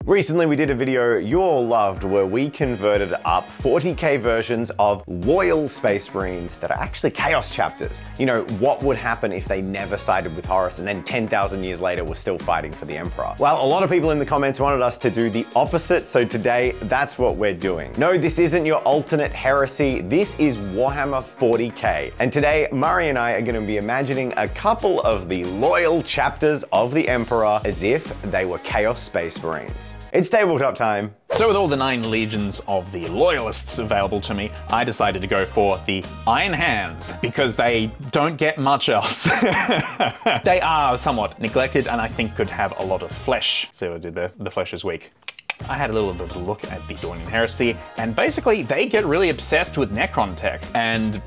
Recently we did a video you all loved where we converted up 40k versions of loyal Space Marines that are actually Chaos chapters. You know, what would happen if they never sided with Horus and then 10,000 years later were still fighting for the Emperor? Well, a lot of people in the comments wanted us to do the opposite, so today that's what we're doing. No, this isn't your alternate heresy, this is Warhammer 40k. And today, Murray and I are going to be imagining a couple of the loyal chapters of the Emperor as if they were Chaos Space Marines. It's tabletop time. So with all the 9 legions of the Loyalists available to me, I decided to go for the Iron Hands because they don't get much else. They are somewhat neglected and I think could have a lot of flesh. See what I did there? The flesh is weak. I had a little bit of a look at the Dawning Heresy, and basically they get really obsessed with Necron tech and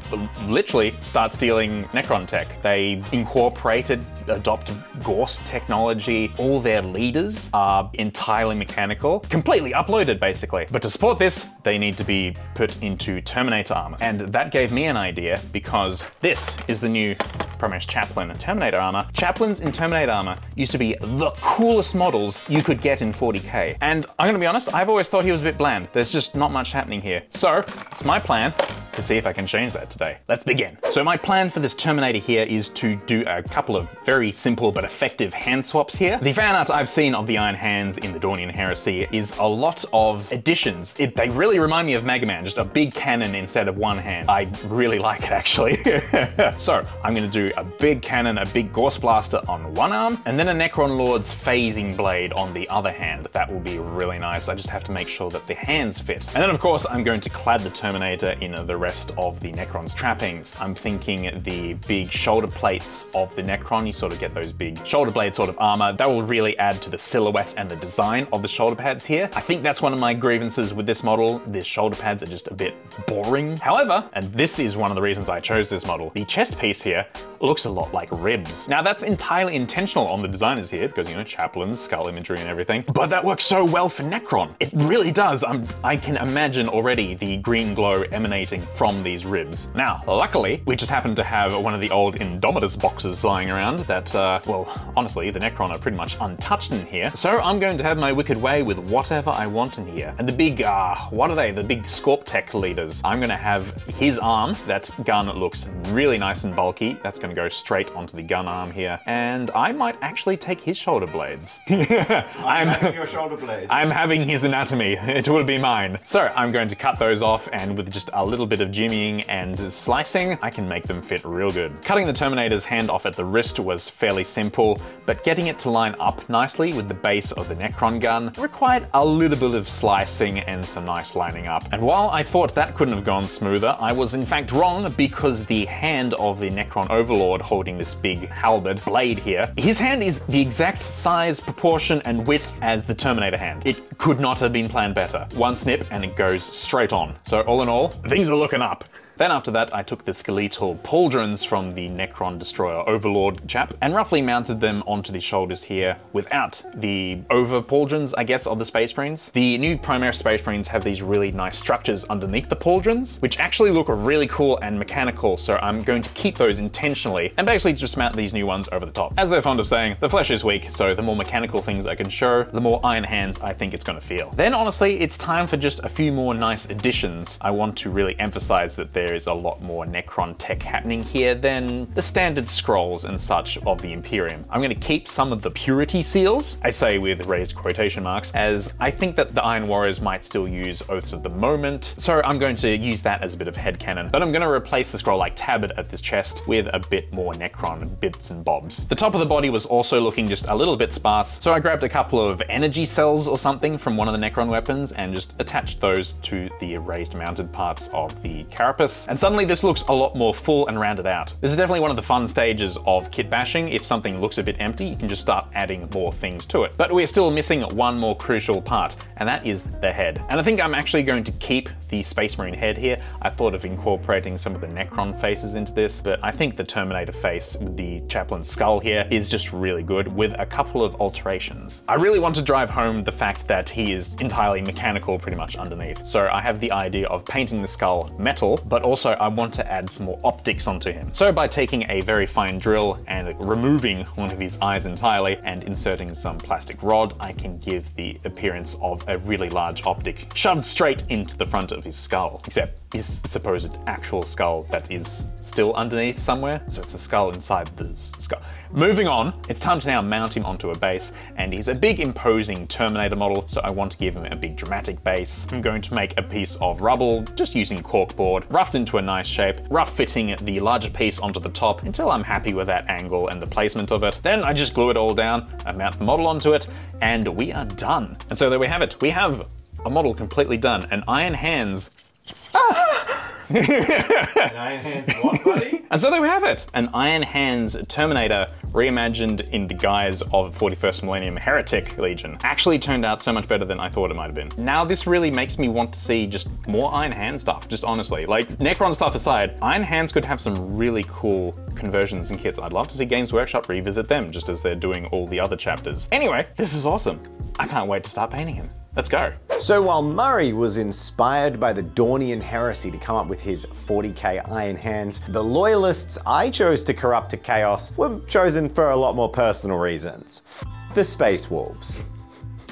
literally start stealing Necron tech. They incorporated adopted Gorse technology. All their leaders are entirely mechanical, completely uploaded basically. But to support this, they need to be put into Terminator armor. And that gave me an idea because this is the new Primaris Chaplain Terminator armor. Chaplains in Terminator armor used to be the coolest models you could get in 40k. And I'm gonna be honest, I've always thought he was a bit bland. There's just not much happening here. So it's my plan to see if I can change that today. Let's begin. So my plan for this Terminator here is to do a couple of very simple but effective hand swaps here. The fan art I've seen of the Iron Hands in the Dawning Heresy is a lot of additions. They really remind me of Mega Man, just a big cannon instead of one hand. I really like it actually. So I'm gonna do a big cannon, a big Gorse Blaster on one arm, and then a Necron Lord's phasing blade on the other hand. That will be really nice. I just have to make sure that the hands fit. And then of course I'm going to clad the Terminator in the rest of the Necron's trappings. I'm thinking the big shoulder plates of the Necron, you sort of get those big shoulder blade sort of armor. That will really add to the silhouette and the design of the shoulder pads here. I think that's one of my grievances with this model. The shoulder pads are just a bit boring. However, and this is one of the reasons I chose this model, the chest piece here looks a lot like ribs. Now that's entirely intentional on the designers here because, you know, chaplains, skull imagery and everything, but that works so well for Necron. It really does. I can imagine already the green glow emanating from these ribs. Now, luckily, we just happen to have one of the old Indomitus boxes lying around that, well, honestly, the Necron are pretty much untouched in here. So I'm going to have my wicked way with whatever I want in here. And the big, what are they? The big Scorp Tech leaders. I'm gonna have his arm. That gun looks really nice and bulky. That's gonna go straight onto the gun arm here. And I might actually take his shoulder blades. I'm having your shoulder blades. I'm having his anatomy. It will be mine. So I'm going to cut those off, and with just a little bit of jimmying and slicing, I can make them fit real good. Cutting the Terminator's hand off at the wrist was fairly simple, but getting it to line up nicely with the base of the Necron gun required a little bit of slicing and some nice lining up. And while I thought that couldn't have gone smoother, I was in fact wrong, because the hand of the Necron Overlord holding this big halberd blade here, his hand is the exact size, proportion, and width as the Terminator hand. It could not have been planned better. One snip and it goes straight on. So all in all, things are looking up. Then after that, I took the skeletal pauldrons from the Necron Destroyer Overlord chap and roughly mounted them onto the shoulders here without the over pauldrons, I guess, of the Space Marines. The new Primaris Space Marines have these really nice structures underneath the pauldrons, which actually look really cool and mechanical, so I'm going to keep those intentionally and basically just mount these new ones over the top. As they're fond of saying, the flesh is weak, so the more mechanical things I can show, the more Iron Hands I think it's gonna feel. Then honestly, it's time for just a few more nice additions. I want to really emphasize that there is a lot more Necron tech happening here than the standard scrolls and such of the Imperium. I'm going to keep some of the purity seals, I say with raised quotation marks, as I think that the Iron Warriors might still use Oaths of the Moment, so I'm going to use that as a bit of headcanon. But I'm going to replace the scroll like tabard at this chest with a bit more Necron bits and bobs. The top of the body was also looking just a little bit sparse, so I grabbed a couple of energy cells or something from one of the Necron weapons and just attached those to the raised mounted parts of the carapace. And suddenly this looks a lot more full and rounded out. This is definitely one of the fun stages of kit bashing. If something looks a bit empty, you can just start adding more things to it. But we're still missing one more crucial part, and that is the head. And I think I'm actually going to keep the Space Marine head here. I thought of incorporating some of the Necron faces into this, but I think the Terminator face with the Chaplain's skull here is just really good with a couple of alterations. I really want to drive home the fact that he is entirely mechanical pretty much underneath. So I have the idea of painting the skull metal, but also I want to add some more optics onto him. So by taking a very fine drill and removing one of his eyes entirely and inserting some plastic rod, I can give the appearance of a really large optic shoved straight into the front of his skull, except his supposed actual skull that is still underneath somewhere. So it's the skull inside the skull. Moving on, it's time to now mount him onto a base, and he's a big imposing Terminator model, so I want to give him a big dramatic base. I'm going to make a piece of rubble, just using corkboard, roughed into a nice shape, rough fitting the larger piece onto the top until I'm happy with that angle and the placement of it. Then I just glue it all down, I mount the model onto it, and we are done. And so there we have it. We have a model completely done, an Iron Hands. An Iron Hands what, buddy? And so there we have it. An Iron Hands Terminator reimagined in the guise of 41st Millennium Heretic Legion. Actually turned out so much better than I thought it might have been. Now this really makes me want to see just more Iron Hand stuff, just honestly. Like, Necron stuff aside, Iron Hands could have some really cool conversions and kits. I'd love to see Games Workshop revisit them, just as they're doing all the other chapters. Anyway, this is awesome. I can't wait to start painting him. Let's go. So while Murray was inspired by the Dornian heresy to come up with his 40k Iron Hands, the Loyalists I chose to corrupt to chaos were chosen for a lot more personal reasons. The Space Wolves.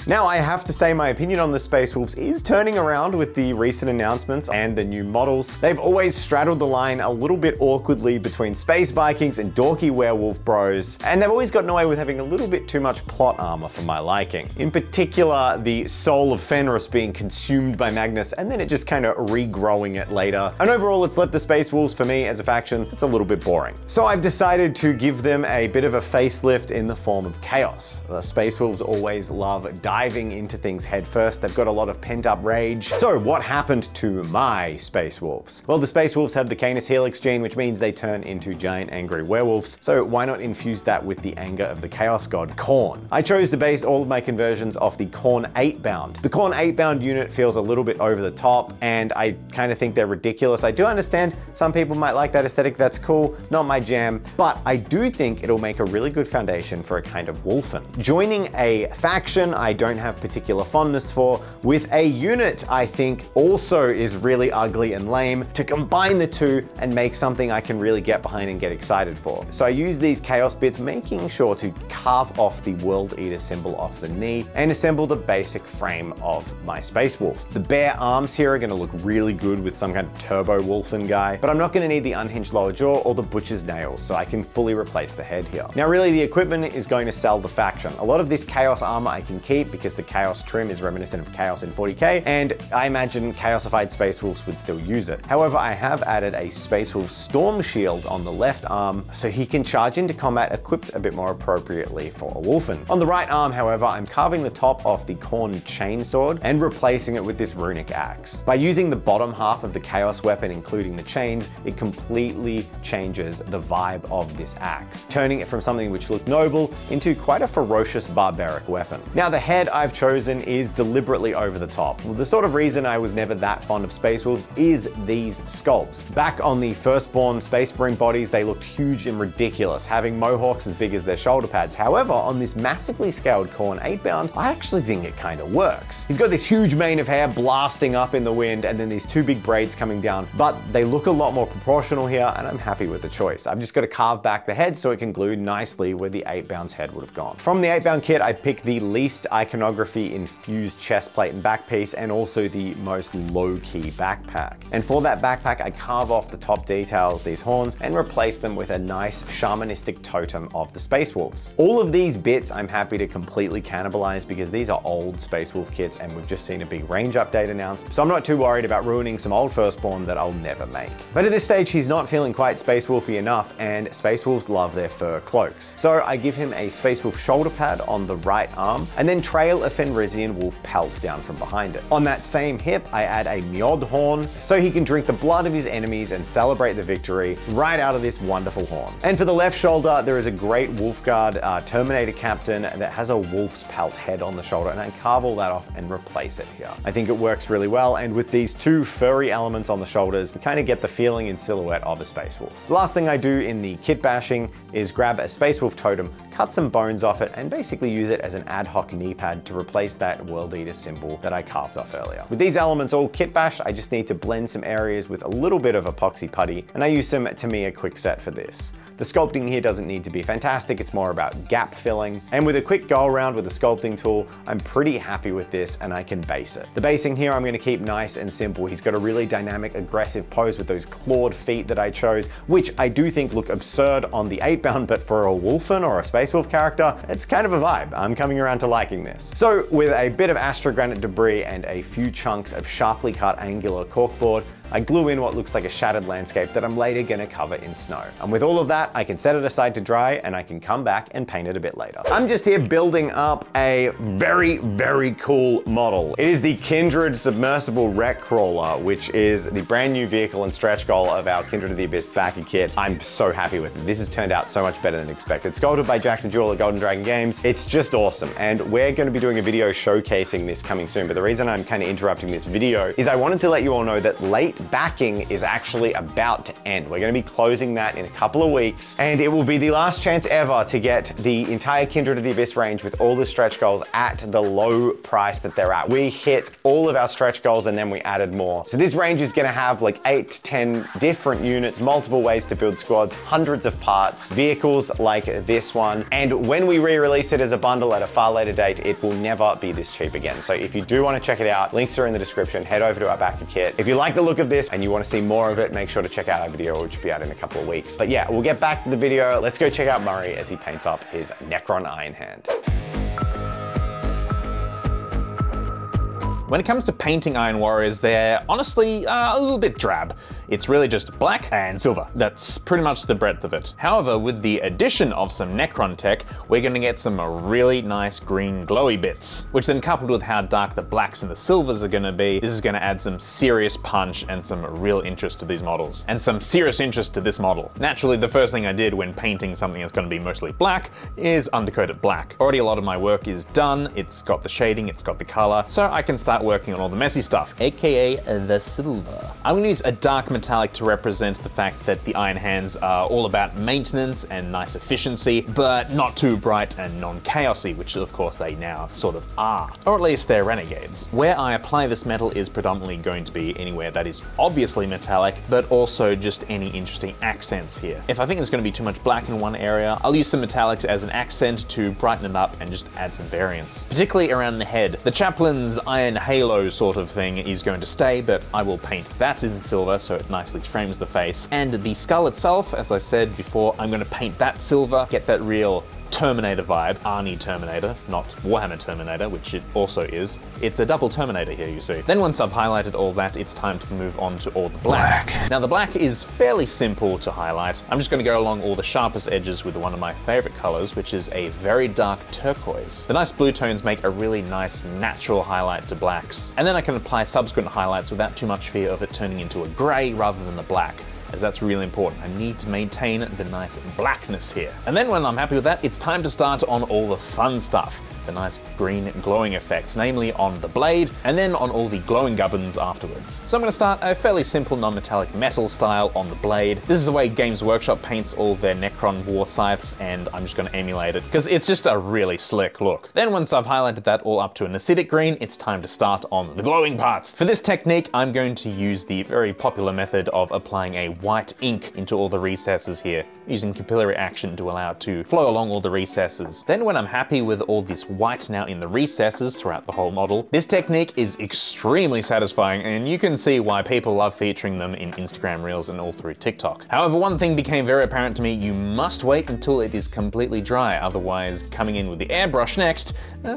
Now, I have to say my opinion on the Space Wolves is turning around with the recent announcements and the new models. They've always straddled the line a little bit awkwardly between Space Vikings and dorky werewolf bros, and they've always gotten away with having a little bit too much plot armor for my liking. In particular, the soul of Fenris being consumed by Magnus and then it just kind of regrowing it later. And overall, it's left the Space Wolves for me as a faction, it's a little bit boring. So I've decided to give them a bit of a facelift in the form of chaos. The Space Wolves always love diving into things head first. They've got a lot of pent-up rage. So what happened to my Space Wolves? Well, the Space Wolves have the Canis Helix gene, which means they turn into giant angry werewolves. So why not infuse that with the anger of the Chaos God, Khorne? I chose to base all of my conversions off the Khorne 8-bound. The Khorne 8-bound unit feels a little bit over the top, and I kind of think they're ridiculous. I do understand some people might like that aesthetic, that's cool. It's not my jam, but I do think it'll make a really good foundation for a kind of Wolfen. Joining a faction I don't have particular fondness for with a unit I think also is really ugly and lame, to combine the two and make something I can really get behind and get excited for. So I use these chaos bits, making sure to carve off the World Eater symbol off the knee and assemble the basic frame of my Space Wolf. The bare arms here are going to look really good with some kind of turbo Wolfen guy, but I'm not going to need the unhinged lower jaw or the butcher's nails, so I can fully replace the head here. Now really the equipment is going to sell the faction. A lot of this chaos armor I can keep because the chaos trim is reminiscent of chaos in 40k, and I imagine chaosified Space Wolves would still use it. However, I have added a Space Wolf storm shield on the left arm so he can charge into combat equipped a bit more appropriately for a Wolfen. On the right arm, however, I'm carving the top off the Khorne chainsword and replacing it with this runic axe. By using the bottom half of the chaos weapon, including the chains, it completely changes the vibe of this axe, turning it from something which looked noble into quite a ferocious barbaric weapon. Now the head I've chosen is deliberately over the top. Well, the sort of reason I was never that fond of Space Wolves is these sculpts. Back on the firstborn Space Marine bodies, they looked huge and ridiculous, having mohawks as big as their shoulder pads. However, on this massively scaled Khorne 8-bound, I actually think it kind of works. He's got this huge mane of hair blasting up in the wind and then these two big braids coming down, but they look a lot more proportional here and I'm happy with the choice. I've just got to carve back the head so it can glue nicely where the 8-bound's head would have gone. From the 8-bound kit, I picked the least iconography infused chest plate and back piece, and also the most low-key backpack. And for that backpack, I carve off the top details, these horns, and replace them with a nice shamanistic totem of the Space Wolves. All of these bits I'm happy to completely cannibalize because these are old Space Wolf kits and we've just seen a big range update announced, so I'm not too worried about ruining some old firstborn that I'll never make. But at this stage, he's not feeling quite Space Wolfy enough, and Space Wolves love their fur cloaks. So I give him a Space Wolf shoulder pad on the right arm, and then trail a Fenrisian wolf pelt down from behind it. On that same hip, I add a Mjod horn, so he can drink the blood of his enemies and celebrate the victory right out of this wonderful horn. And for the left shoulder, there is a great Wolfguard Terminator captain that has a wolf's pelt head on the shoulder, and I carve all that off and replace it here. I think it works really well, and with these two furry elements on the shoulders, you kind of get the feeling in silhouette of a Space Wolf. The last thing I do in the kit bashing is grab a Space Wolf totem, cut some bones off it, and basically use it as an ad hoc knee pad to replace that World Eater symbol that I carved off earlier. With these elements all kit bashed, I just need to blend some areas with a little bit of epoxy putty, and I use some Tamiya Quickset for this. The sculpting here doesn't need to be fantastic, it's more about gap filling. And with a quick go around with the sculpting tool, I'm pretty happy with this and I can base it. The basing here I'm gonna keep nice and simple. He's got a really dynamic, aggressive pose with those clawed feet that I chose, which I do think look absurd on the 8-bound, but for a Wolfen or a Space Wolf character, it's kind of a vibe. I'm coming around to liking this. So with a bit of astrogranite debris and a few chunks of sharply cut angular corkboard, I glue in what looks like a shattered landscape that I'm later gonna cover in snow. And with all of that, I can set it aside to dry and I can come back and paint it a bit later. I'm just here building up a very, very cool model. It is the Kindred Submersible Wreck Crawler, which is the brand new vehicle and stretch goal of our Kindred of the Abyss backer kit. I'm so happy with it. This has turned out so much better than expected. Sculpted by Jackson Jewell at Golden Dragon Games. It's just awesome. And we're gonna be doing a video showcasing this coming soon. But the reason I'm kind of interrupting this video is I wanted to let you all know that late backing is actually about to end. We're going to be closing that in a couple of weeks, and it will be the last chance ever to get the entire Kindred of the Abyss range with all the stretch goals at the low price that they're at. We hit all of our stretch goals and then we added more. So this range is going to have like 8 to 10 different units, multiple ways to build squads, hundreds of parts, vehicles like this one. And when we re-release it as a bundle at a far later date, it will never be this cheap again. So if you do want to check it out, links are in the description. Head over to our backer kit. If you like the look of this and you want to see more of it, make sure to check out our video, which will be out in a couple of weeks. But yeah, we'll get back to the video. Let's go check out Murray as he paints up his Necron Iron Hand. When it comes to painting Iron Warriors, they're honestly a little bit drab. It's really just black and silver. That's pretty much the breadth of it. However, with the addition of some Necron tech, we're gonna get some really nice green glowy bits, which then coupled with how dark the blacks and the silvers are gonna be, this is gonna add some serious punch and some real interest to these models. And some serious interest to this model. Naturally, the first thing I did when painting something that's gonna be mostly black is undercoat it black. Already a lot of my work is done. It's got the shading, it's got the color, so I can start working on all the messy stuff, aka the silver. I'm gonna use a dark metallic to represent the fact that the Iron Hands are all about maintenance and nice efficiency, but not too bright and non-chaosy, which of course they now sort of are. Or at least they're renegades. Where I apply this metal is predominantly going to be anywhere that is obviously metallic, but also just any interesting accents here. If I think there's gonna be too much black in one area, I'll use some metallics as an accent to brighten it up and just add some variance. Particularly around the head. The Chaplain's Iron Halo sort of thing is going to stay, but I will paint that in silver so it nicely frames the face. And the skull itself, as I said before, I'm going to paint that silver, get that real Terminator vibe, Arnie Terminator, not Warhammer Terminator, which it also is. It's a double Terminator here, you see. Then once I've highlighted all that, it's time to move on to all the black. Now the black is fairly simple to highlight. I'm just going to go along all the sharpest edges with one of my favorite colors, which is a very dark turquoise. The nice blue tones make a really nice natural highlight to blacks. And then I can apply subsequent highlights without too much fear of it turning into a gray rather than the black, as that's really important. I need to maintain the nice blackness here. And then when I'm happy with that, it's time to start on all the fun stuff. The nice green glowing effects, namely on the blade, and then on all the glowing gubbins afterwards. So I'm going to start a fairly simple non-metallic metal style on the blade. This is the way Games Workshop paints all their Necron war scythes, and I'm just going to emulate it, because it's just a really slick look. Then once I've highlighted that all up to an acidic green, it's time to start on the glowing parts. For this technique, I'm going to use the very popular method of applying a white ink into all the recesses here, using capillary action to allow it to flow along all the recesses. Then when I'm happy with all this white now in the recesses throughout the whole model, this technique is extremely satisfying, and you can see why people love featuring them in Instagram Reels and all through TikTok. However, one thing became very apparent to me: you must wait until it is completely dry, otherwise coming in with the airbrush next,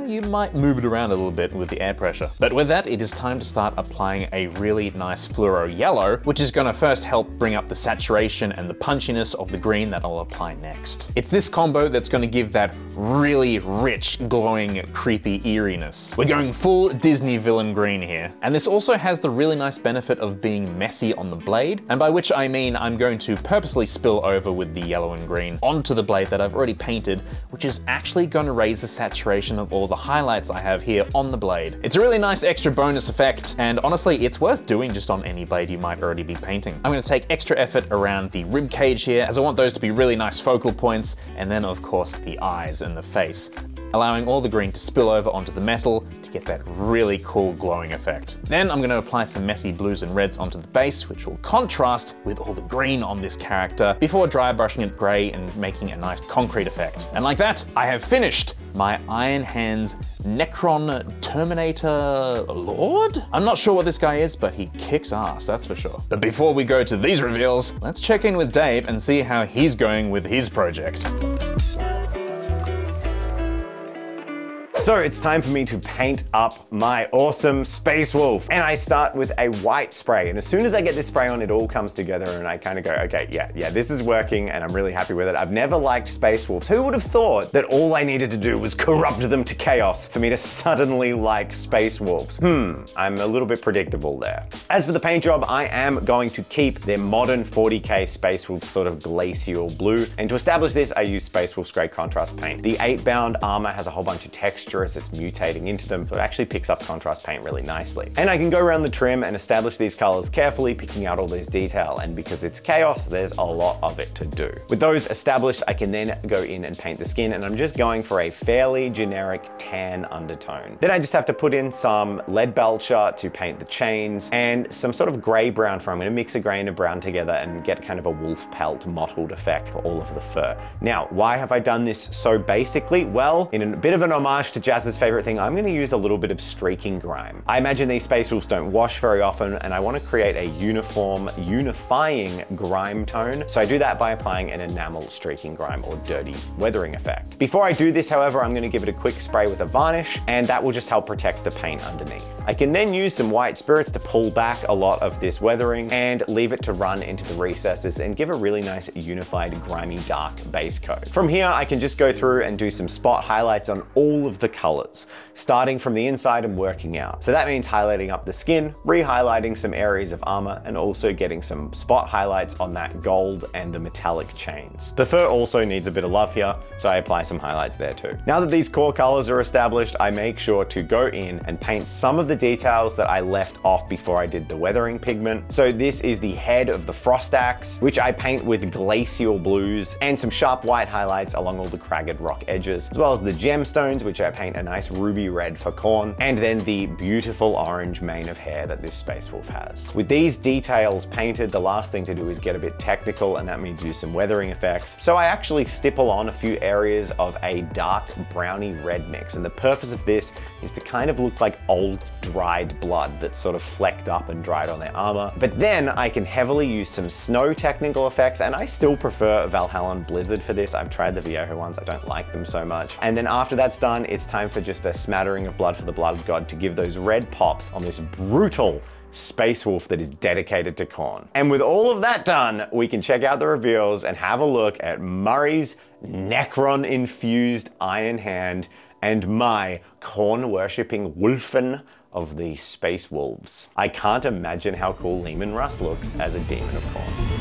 you might move it around a little bit with the air pressure. But with that, it is time to start applying a really nice fluoro yellow, which is going to first help bring up the saturation and the punchiness of the green green that I'll apply next. It's this combo that's going to give that really rich, glowing, creepy eeriness. We're going full Disney villain green here. And this also has the really nice benefit of being messy on the blade, and by which I mean I'm going to purposely spill over with the yellow and green onto the blade that I've already painted, which is actually going to raise the saturation of all the highlights I have here on the blade. It's a really nice extra bonus effect, and honestly, it's worth doing just on any blade you might already be painting. I'm going to take extra effort around the rib cage here, as I want those to be really nice focal points, and then of course the eyes and the face, allowing all the green to spill over onto the metal to get that really cool glowing effect. Then I'm going to apply some messy blues and reds onto the base, which will contrast with all the green on this character before dry brushing it grey and making a nice concrete effect. And like that, I have finished my Iron Hands Necron Terminator Lord? I'm not sure what this guy is, but he kicks ass, that's for sure. But before we go to these reveals, let's check in with Dave and see how he's going with his project. So it's time for me to paint up my awesome Space Wolf. And I start with a white spray. And as soon as I get this spray on, it all comes together and I kind of go, okay, yeah, this is working and I'm really happy with it. I've never liked Space Wolves. Who would have thought that all I needed to do was corrupt them to chaos for me to suddenly like Space Wolves? I'm a little bit predictable there. As for the paint job, I am going to keep their modern 40K Space Wolf sort of glacial blue. And to establish this, I use Space Wolf's Grey Contrast paint. The 8-bound armor has a whole bunch of texture as it's mutating into them, so it actually picks up contrast paint really nicely. And I can go around the trim and establish these colors carefully, picking out all those detail, and because it's chaos, there's a lot of it to do. With those established, I can then go in and paint the skin, and I'm just going for a fairly generic tan undertone. Then I just have to put in some lead belcher to paint the chains, and some sort of gray-brown fur. I'm gonna mix a gray and a brown together and get kind of a wolf pelt mottled effect for all of the fur. Now, why have I done this so basically? Well, in a bit of an homage to Jazz's favorite thing, I'm going to use a little bit of streaking grime. I imagine these Space Wolves don't wash very often, and I want to create a uniform, unifying grime tone. So I do that by applying an enamel streaking grime or dirty weathering effect. Before I do this, however, I'm going to give it a quick spray with a varnish, and that will just help protect the paint underneath. I can then use some white spirits to pull back a lot of this weathering and leave it to run into the recesses and give a really nice unified grimy dark base coat. From here, I can just go through and do some spot highlights on all of the colors, starting from the inside and working out. So that means highlighting up the skin, re-highlighting some areas of armor, and also getting some spot highlights on that gold and the metallic chains. The fur also needs a bit of love here, so I apply some highlights there too. Now that these core colors are established, I make sure to go in and paint some of the details that I left off before I did the weathering pigment. So this is the head of the frost axe, which I paint with glacial blues and some sharp white highlights along all the cragged rock edges, as well as the gemstones, which I paint a nice ruby red for corn, and then the beautiful orange mane of hair that this Space Wolf has. With these details painted, the last thing to do is get a bit technical, and that means use some weathering effects. So I actually stipple on a few areas of a dark browny red mix, and the purpose of this is to kind of look like old dried blood that's sort of flecked up and dried on their armor. But then I can heavily use some snow technical effects, and I still prefer Valhallan Blizzard for this. I've tried the Viejo ones, I don't like them so much. And then after that's done, it's time for just a smattering of blood for the blood god to give those red pops on this brutal Space Wolf that is dedicated to Khorne. And with all of that done, we can check out the reveals and have a look at Murray's Necron-infused Iron Hand and my Khorne-worshipping Wolfen of the Space Wolves. I can't imagine how cool Leman Russ looks as a Demon of Khorne.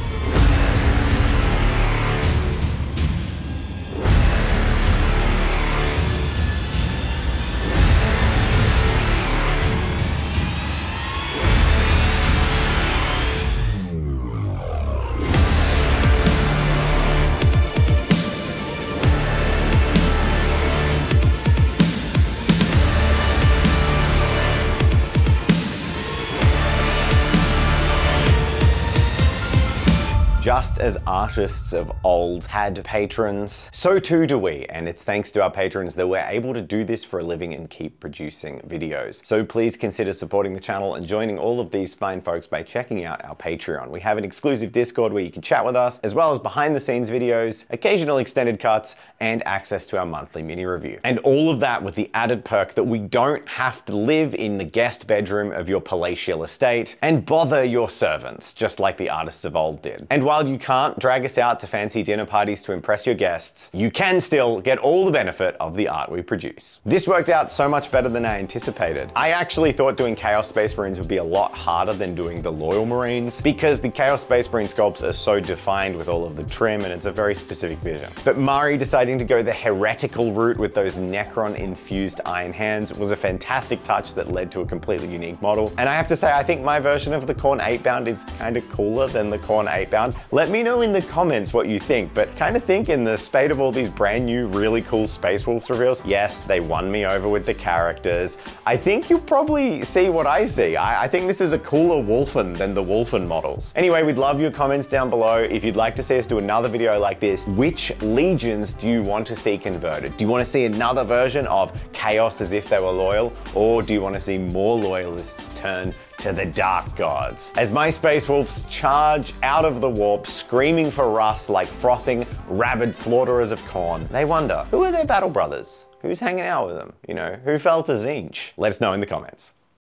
Just as artists of old had patrons, so too do we, and it's thanks to our patrons that we're able to do this for a living and keep producing videos. So please consider supporting the channel and joining all of these fine folks by checking out our Patreon. We have an exclusive Discord where you can chat with us, as well as behind the scenes videos, occasional extended cuts, and access to our monthly mini review. And all of that with the added perk that we don't have to live in the guest bedroom of your palatial estate and bother your servants, just like the artists of old did. And while you can't drag us out to fancy dinner parties to impress your guests, you can still get all the benefit of the art we produce. This worked out so much better than I anticipated. I actually thought doing Chaos Space Marines would be a lot harder than doing the Loyal Marines, because the Chaos Space Marine sculpts are so defined with all of the trim, and it's a very specific vision. But Mari deciding to go the heretical route with those Necron-infused iron hands was a fantastic touch that led to a completely unique model. And I have to say, I think my version of the Khorne 8-bound is kind of cooler than the Khorne 8-bound. Let me know in the comments what you think, but kind of think in the spate of all these brand new, really cool Space Wolves reveals, yes, they won me over with the characters. I think you'll probably see what I see. I think this is a cooler Wolfen than the Wolfen models. Anyway, we'd love your comments down below. If you'd like to see us do another video like this, which legions do you want to see converted? Do you want to see another version of Chaos as if they were loyal? Or do you want to see more Loyalists turn to the Dark Gods? As my Space Wolves charge out of the warp, screaming for Rust like frothing, rabid slaughterers of Khorne, they wonder, who are their battle brothers? Who's hanging out with them? You know, who fell to Tzeentch? Let us know in the comments.